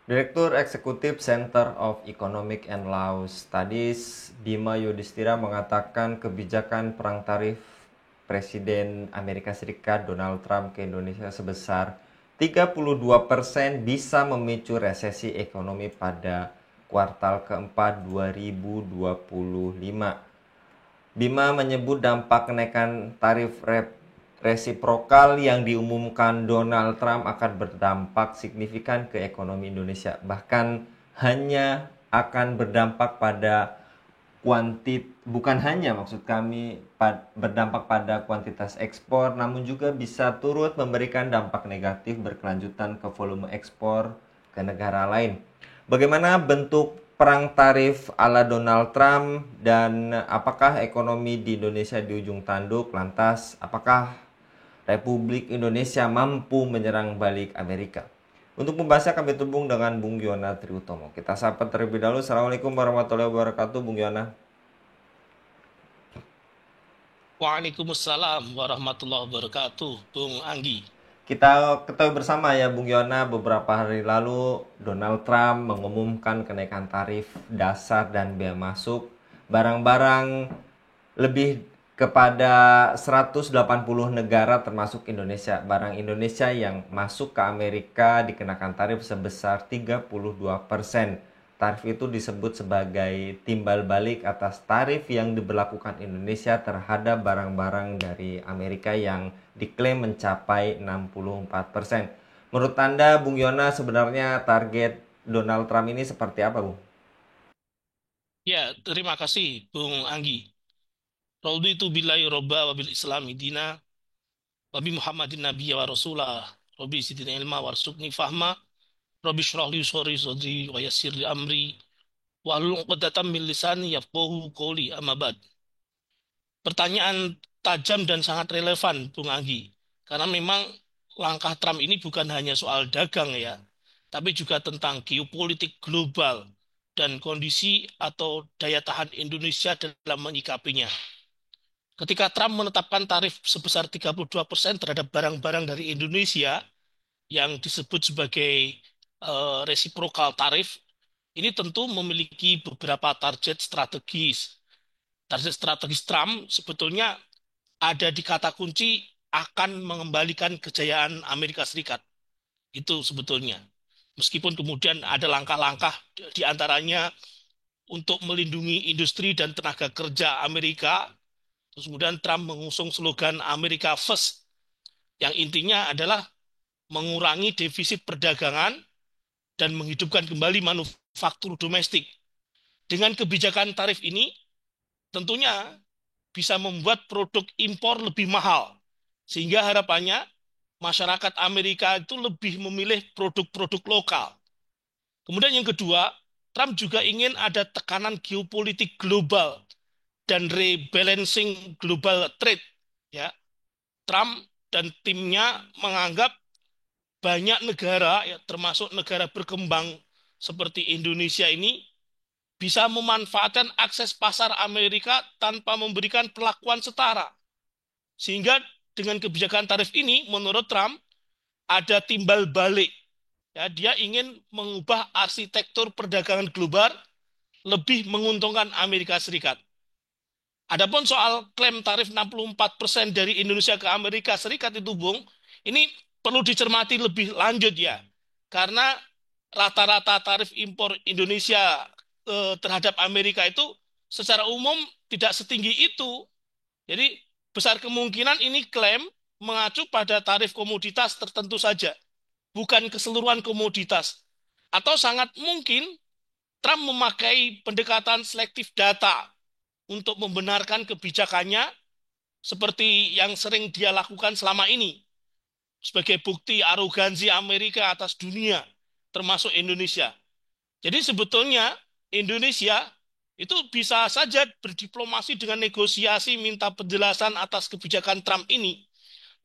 Direktur Eksekutif Center of Economic and Law Studies Bima Yudhistira mengatakan kebijakan perang tarif Presiden Amerika Serikat Donald Trump ke Indonesia sebesar 32% bisa memicu resesi ekonomi pada kuartal keempat 2025. Bima menyebut dampak kenaikan tarif resiprokal yang diumumkan Donald Trump akan berdampak signifikan ke ekonomi Indonesia. Bahkan hanya akan berdampak pada bukan hanya maksud kami berdampak pada kuantitas ekspor, namun juga bisa turut memberikan dampak negatif berkelanjutan ke volume ekspor ke negara lain. Bagaimana bentuk perang tarif ala Donald Trump dan apakah ekonomi di Indonesia di ujung tanduk? Lantas, apakah Republik Indonesia mampu menyerang balik Amerika? Untuk membahasnya kami terhubung dengan Bung Yona Triutomo. Kita sapa terlebih dahulu. Assalamualaikum warahmatullahi wabarakatuh, Bung Yona. Waalaikumsalam warahmatullahi wabarakatuh, Bung Anggi. Kita ketahui bersama ya Bung Yona, beberapa hari lalu Donald Trump mengumumkan kenaikan tarif dasar dan bea masuk barang-barang lebih kepada 180 negara termasuk Indonesia. Barang Indonesia yang masuk ke Amerika dikenakan tarif sebesar 32%. Tarif itu disebut sebagai timbal balik atas tarif yang diberlakukan Indonesia terhadap barang-barang dari Amerika yang diklaim mencapai 64%. Menurut Anda, Bung Yona, sebenarnya target Donald Trump ini seperti apa, Bung? Ya, terima kasih, Bung Anggi. Raditu billahi robba wa bil islami dina wa bi Muhammadin nabiyya wa rasulah. Rabbi zidni ilma warzuqni fahma. Rabbi shrah li sadri wa yassir li amri. Wahlul 'uqdatam min lisani yafqahu qawli. Amma ba'd. Pertanyaan tajam dan sangat relevan, Bung Anggi. Karena memang langkah Trump ini bukan hanya soal dagang ya, tapi juga tentang geopolitik global dan kondisi atau daya tahan Indonesia dalam menyikapinya. Ketika Trump menetapkan tarif sebesar 32% terhadap barang-barang dari Indonesia yang disebut sebagai reciprocal tarif, ini tentu memiliki beberapa target strategis. Target strategis Trump sebetulnya ada di kata kunci akan mengembalikan kejayaan Amerika Serikat. Itu sebetulnya. Meskipun kemudian ada langkah-langkah di antaranya untuk melindungi industri dan tenaga kerja Amerika. Terus kemudian Trump mengusung slogan America First yang intinya adalah mengurangi defisit perdagangan dan menghidupkan kembali manufaktur domestik. Dengan kebijakan tarif ini tentunya bisa membuat produk impor lebih mahal. Sehingga harapannya masyarakat Amerika itu lebih memilih produk-produk lokal. Kemudian yang kedua, Trump juga ingin ada tekanan geopolitik global dan rebalancing global trade. Ya, Trump dan timnya menganggap banyak negara, ya, termasuk negara berkembang seperti Indonesia ini, bisa memanfaatkan akses pasar Amerika tanpa memberikan perlakuan setara. Sehingga dengan kebijakan tarif ini, menurut Trump, ada timbal balik. Ya, dia ingin mengubah arsitektur perdagangan global lebih menguntungkan Amerika Serikat. Adapun soal klaim tarif 64% dari Indonesia ke Amerika Serikat itu, Bung, ini perlu dicermati lebih lanjut ya. Karena rata-rata tarif impor Indonesia terhadap Amerika itu secara umum tidak setinggi itu. Jadi besar kemungkinan ini klaim mengacu pada tarif komoditas tertentu saja, bukan keseluruhan komoditas. Atau sangat mungkin Trump memakai pendekatan selektif data untuk membenarkan kebijakannya seperti yang sering dia lakukan selama ini sebagai bukti arogansi Amerika atas dunia, termasuk Indonesia. Jadi sebetulnya Indonesia itu bisa saja berdiplomasi dengan negosiasi minta penjelasan atas kebijakan Trump ini.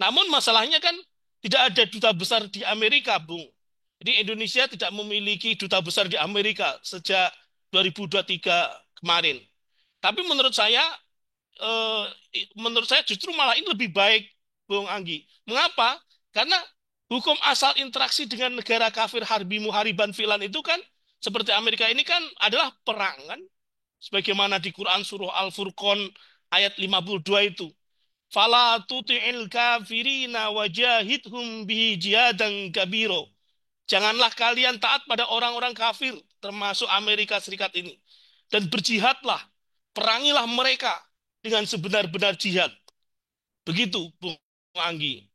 Namun masalahnya kan tidak ada duta besar di Amerika, Bung. Jadi Indonesia tidak memiliki duta besar di Amerika sejak 2023 kemarin. Tapi menurut saya justru malah ini lebih baik, Bung Anggi. Mengapa? Karena Hukum asal interaksi dengan negara kafir harbi muhariban filan itu kan seperti Amerika ini kan adalah perang kan. Sebagaimana di Quran surah Al-Furqan ayat 52 itu. Fala tuti'il kafirina wajahidhum bihi jihadan kabiro. Janganlah kalian taat pada orang-orang kafir, termasuk Amerika Serikat ini. Dan berjihadlah, perangilah mereka dengan sebenar-benar jihad. Begitu, Bung Anggi.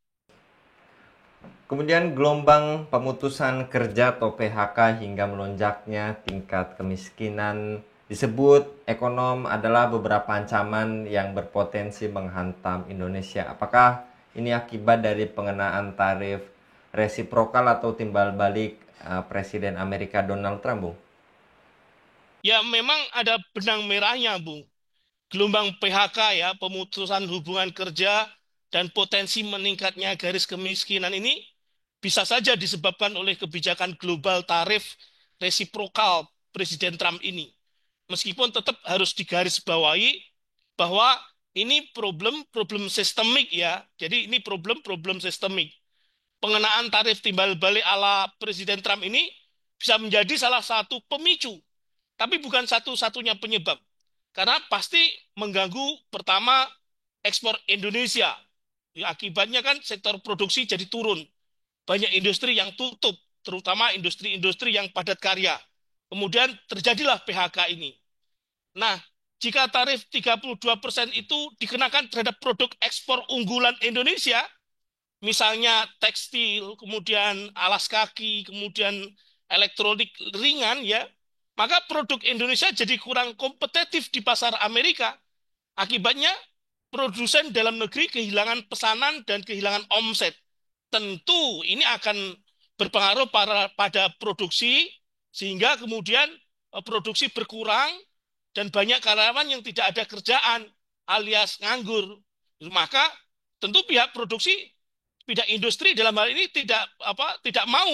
Kemudian gelombang pemutusan kerja atau PHK hingga melonjaknya tingkat kemiskinan disebut ekonom adalah beberapa ancaman yang berpotensi menghantam Indonesia. Apakah ini akibat dari pengenaan tarif resiprokal atau timbal balik Presiden Amerika Donald Trump, Bung? Ya memang ada benang merahnya, Bung. Gelombang PHK ya, pemutusan hubungan kerja dan potensi meningkatnya garis kemiskinan ini bisa saja disebabkan oleh kebijakan global tarif resiprokal Presiden Trump ini. Meskipun tetap harus digarisbawahi bahwa ini problem sistemik ya. Jadi ini problem sistemik. Pengenaan tarif timbal balik ala Presiden Trump ini bisa menjadi salah satu pemicu, tapi bukan satu-satunya penyebab. Karena pasti mengganggu pertama ekspor Indonesia. Ya, akibatnya kan sektor produksi jadi turun. Banyak industri yang tutup, terutama industri-industri yang padat karya. Kemudian terjadilah PHK ini. Nah, jika tarif 32% itu dikenakan terhadap produk ekspor unggulan Indonesia, misalnya tekstil, kemudian alas kaki, kemudian elektronik ringan ya, maka produk Indonesia jadi kurang kompetitif di pasar Amerika. Akibatnya produsen dalam negeri kehilangan pesanan dan kehilangan omset. Tentu ini akan berpengaruh pada produksi sehingga kemudian produksi berkurang dan banyak karyawan yang tidak ada kerjaan alias nganggur. Maka tentu pihak produksi, pihak industri dalam hal ini tidak mau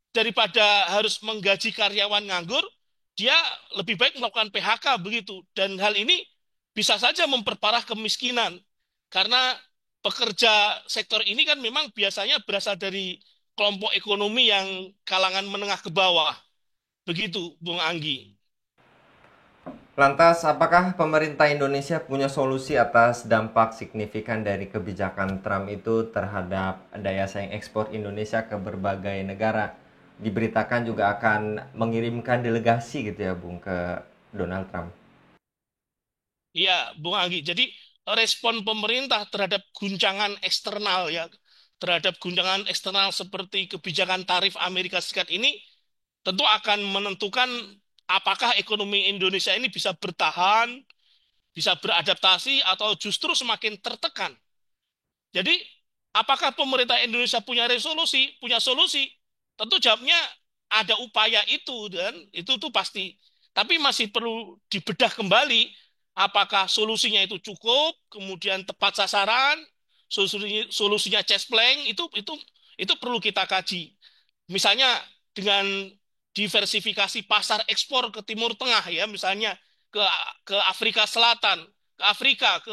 daripada harus menggaji karyawan nganggur, dia lebih baik melakukan PHK begitu. Dan hal ini bisa saja memperparah kemiskinan karena pekerja sektor ini kan memang biasanya berasal dari kelompok ekonomi yang kalangan menengah ke bawah. Begitu, Bung Anggi. Lantas, apakah pemerintah Indonesia punya solusi atas dampak signifikan dari kebijakan Trump itu terhadap daya saing ekspor Indonesia ke berbagai negara? Diberitakan juga akan mengirimkan delegasi gitu ya, Bung, ke Donald Trump. Iya, Bung Anggi. Jadi respon pemerintah terhadap guncangan eksternal ya, terhadap guncangan eksternal seperti kebijakan tarif Amerika Serikat ini tentu akan menentukan apakah ekonomi Indonesia ini bisa bertahan, bisa beradaptasi, atau justru semakin tertekan. Jadi, apakah pemerintah Indonesia punya resolusi, punya solusi? Tentu jawabnya ada upaya itu, dan itu tuh pasti. Tapi masih perlu dibedah kembali, apakah solusinya itu cukup, kemudian tepat sasaran, solusinya cespleng, itu perlu kita kaji. Misalnya dengan diversifikasi pasar ekspor ke Timur Tengah ya, misalnya ke ke Afrika Selatan, ke Afrika,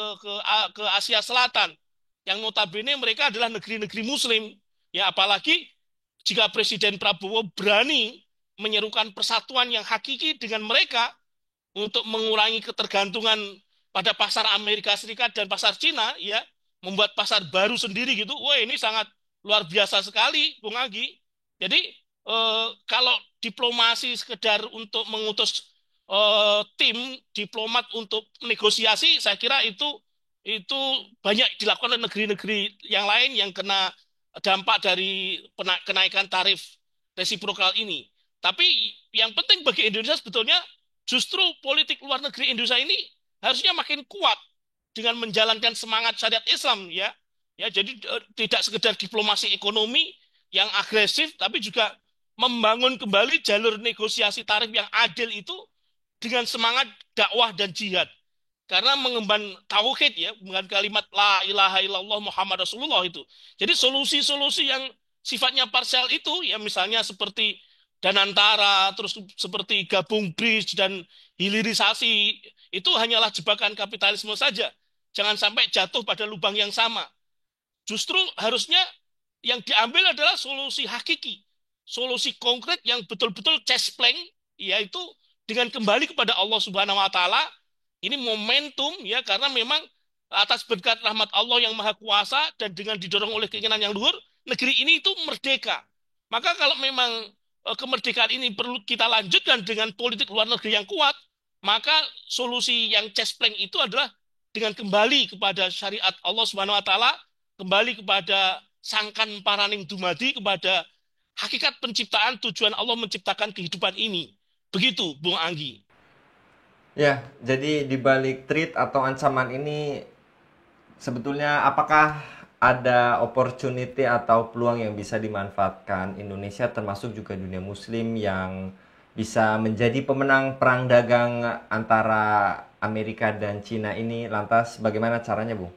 ke Asia Selatan, yang notabene mereka adalah negeri-negeri Muslim. Ya apalagi jika Presiden Prabowo berani menyerukan persatuan yang hakiki dengan mereka untuk mengurangi ketergantungan pada pasar Amerika Serikat dan pasar Cina, ya membuat pasar baru sendiri gitu. Wah ini sangat luar biasa sekali, Bung Agi. Jadi kalau diplomasi sekedar untuk mengutus tim diplomat untuk negosiasi, saya kira itu banyak dilakukan oleh negeri-negeri yang lain yang kena dampak dari kenaikan tarif resiprokal ini. Tapi yang penting bagi Indonesia sebetulnya justru politik luar negeri Indonesia ini harusnya makin kuat dengan menjalankan semangat syariat Islam ya. Ya, jadi tidak sekedar diplomasi ekonomi yang agresif tapi juga membangun kembali jalur negosiasi tarif yang adil itu dengan semangat dakwah dan jihad. Karena mengemban tauhid ya, dengan kalimat la ilaha illallah Muhammad Rasulullah itu. Jadi solusi-solusi yang sifatnya parsial itu ya misalnya seperti Danantara, terus seperti gabung bridge dan hilirisasi, itu hanyalah jebakan kapitalisme saja. Jangan sampai jatuh pada lubang yang sama. Justru harusnya yang diambil adalah solusi hakiki, solusi konkret yang betul-betul cespleng, yaitu dengan kembali kepada Allah Subhanahu Wa Taala. Ini momentum ya, karena memang atas berkat rahmat Allah yang maha kuasa dan dengan didorong oleh keinginan yang luhur, negeri ini itu merdeka. Maka kalau memang kemerdekaan ini perlu kita lanjutkan dengan politik luar negeri yang kuat, maka solusi yang cespleng itu adalah dengan kembali kepada syariat Allah Subhanahu Wa Taala, kembali kepada sangkan paraning dumadi, kepada hakikat penciptaan, tujuan Allah menciptakan kehidupan ini. Begitu, Bung Anggi. Ya, jadi di balik threat atau ancaman ini sebetulnya apakah ada opportunity atau peluang yang bisa dimanfaatkan Indonesia termasuk juga dunia muslim yang bisa menjadi pemenang perang dagang antara Amerika dan Cina ini, lantas bagaimana caranya, Bu?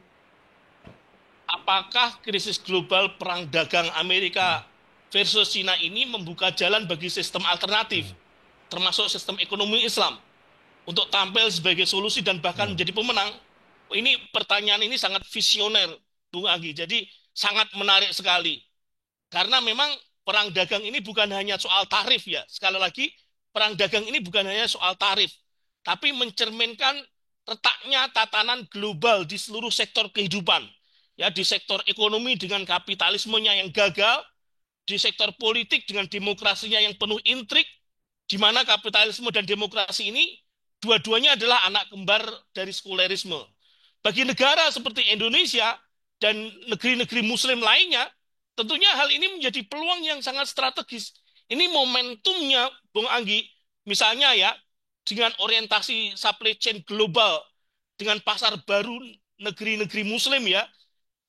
Apakah krisis global perang dagang Amerika versus Cina ini membuka jalan bagi sistem alternatif, termasuk sistem ekonomi Islam, untuk tampil sebagai solusi dan bahkan menjadi pemenang? Ini pertanyaan ini sangat visioner, Bung Anggi. Jadi sangat menarik sekali. Karena memang perang dagang ini bukan hanya soal tarif ya. Sekali lagi, perang dagang ini bukan hanya soal tarif, tapi mencerminkan retaknya tatanan global di seluruh sektor kehidupan. Ya, di sektor ekonomi dengan kapitalismenya yang gagal, di sektor politik dengan demokrasinya yang penuh intrik, di mana kapitalisme dan demokrasi ini dua-duanya adalah anak kembar dari sekulerisme. Bagi negara seperti Indonesia dan negeri-negeri muslim lainnya, tentunya hal ini menjadi peluang yang sangat strategis. Ini momentumnya, Bung Anggi, misalnya ya, dengan orientasi supply chain global, dengan pasar baru negeri-negeri muslim ya,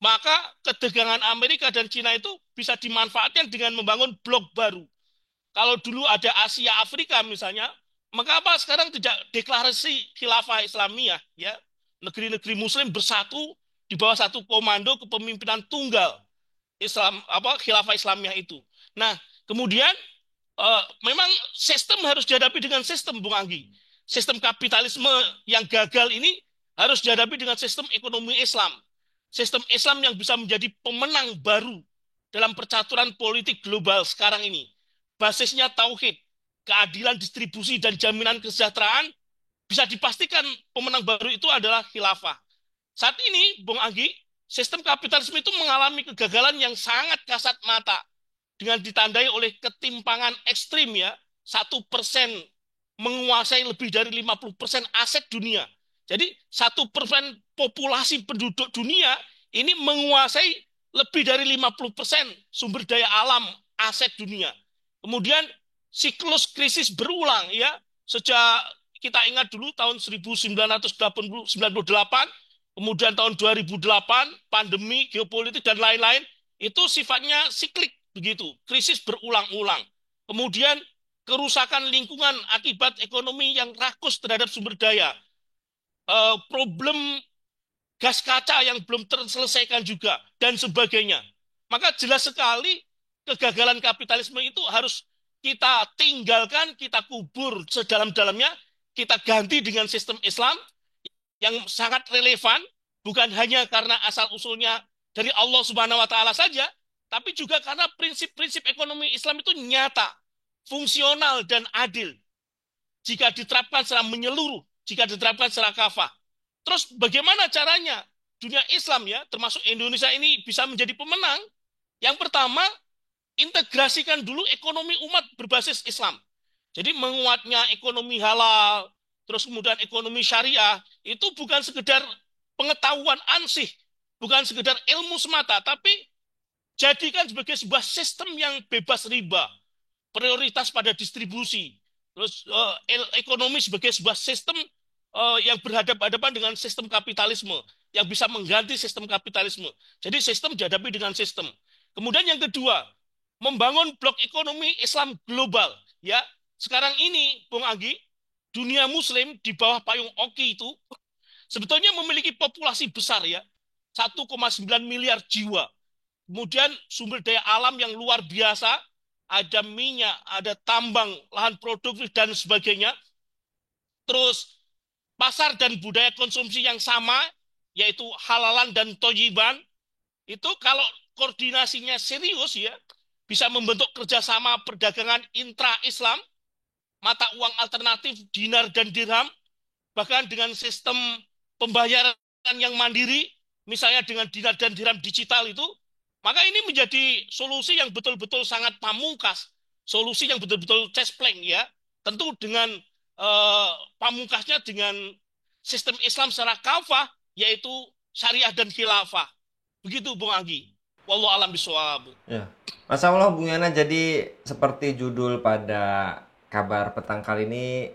maka ketegangan Amerika dan Cina itu bisa dimanfaatkan dengan membangun blok baru. Kalau dulu ada Asia Afrika misalnya, maka apa sekarang tidak deklarasi khilafah Islamiyah ya? Negeri-negeri muslim bersatu di bawah satu komando kepemimpinan tunggal Islam apa khilafah Islamiyah itu. Nah, kemudian memang sistem harus dihadapi dengan sistem, Bung Anggi. Sistem kapitalisme yang gagal ini harus dihadapi dengan sistem ekonomi Islam. Sistem Islam yang bisa menjadi pemenang baru dalam percaturan politik global sekarang ini. Basisnya tauhid, keadilan distribusi dan jaminan kesejahteraan, bisa dipastikan pemenang baru itu adalah khilafah. Saat ini, Bung Anggi, sistem kapitalisme itu mengalami kegagalan yang sangat kasat mata dengan ditandai oleh ketimpangan ekstrim ya. 1% menguasai lebih dari 50% aset dunia. Jadi 1% populasi penduduk dunia ini menguasai lebih dari 50% sumber daya alam aset dunia. Kemudian siklus krisis berulang ya. Sejak kita ingat dulu tahun 1998, kemudian tahun 2008, pandemi, geopolitik, dan lain-lain, itu sifatnya siklik begitu, krisis berulang-ulang. Kemudian kerusakan lingkungan akibat ekonomi yang rakus terhadap sumber daya, problem gas kaca yang belum terselesaikan juga, dan sebagainya. Maka jelas sekali kegagalan kapitalisme itu harus kita tinggalkan, kita kubur sedalam-dalamnya, kita ganti dengan sistem Islam yang sangat relevan, bukan hanya karena asal-usulnya dari Allah Subhanahu wa Ta'ala saja, tapi juga karena prinsip-prinsip ekonomi Islam itu nyata, fungsional, dan adil. Jika diterapkan secara menyeluruh, jika diterapkan secara kafah. Terus bagaimana caranya dunia Islam ya, termasuk Indonesia ini bisa menjadi pemenang? Yang pertama, integrasikan dulu ekonomi umat berbasis Islam. Jadi menguatnya ekonomi halal, terus kemudian ekonomi syariah, itu bukan sekedar pengetahuan ansih, bukan sekedar ilmu semata, tapi jadikan sebagai sebuah sistem yang bebas riba, prioritas pada distribusi, terus ekonomi sebagai sebuah sistem yang berhadapan-hadapan dengan sistem kapitalisme, yang bisa mengganti sistem kapitalisme. Jadi sistem dihadapi dengan sistem. Kemudian yang kedua, membangun blok ekonomi Islam global. Ya, sekarang ini, Bung Anggi, dunia Muslim di bawah payung OKI itu sebetulnya memiliki populasi besar ya, 1,9 miliar jiwa. Kemudian sumber daya alam yang luar biasa, ada minyak, ada tambang, lahan produktif dan sebagainya. Terus pasar dan budaya konsumsi yang sama, yaitu halalan dan toyiban, itu kalau koordinasinya serius ya, bisa membentuk kerjasama perdagangan intra-Islam, mata uang alternatif dinar dan dirham, bahkan dengan sistem pembayaran yang mandiri, misalnya dengan dinar dan dirham digital itu, maka ini menjadi solusi yang betul-betul sangat pamungkas, solusi yang betul-betul cespleng ya, tentu dengan eh, pamungkasnya dengan sistem Islam secara kafah, yaitu syariah dan khilafah. Begitu Bung Anggi. Wallahu alam bisawab. Ya. Masya Allah Bung Yana, jadi seperti judul pada kabar petang kali ini,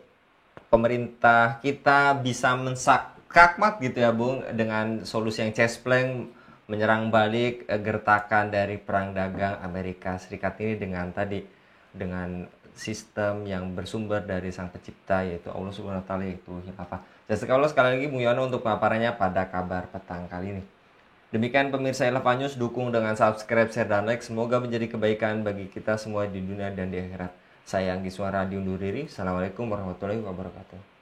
pemerintah kita bisa mensakakmat gitu ya Bung, dengan solusi yang cespleng, menyerang balik gertakan dari perang dagang Amerika Serikat ini dengan tadi, dengan sistem yang bersumber dari sang pencipta yaitu Allah Subhanahu wa taala, yaitu khilafah. Dan sekali lagi Bung Yono untuk paparannya pada kabar petang kali ini. Demikian pemirsa Eleva News, dukung dengan subscribe, share, dan like. Semoga menjadi kebaikan bagi kita semua di dunia dan di akhirat. Saya Anggi Suara diundur diri. Assalamualaikum warahmatullahi wabarakatuh.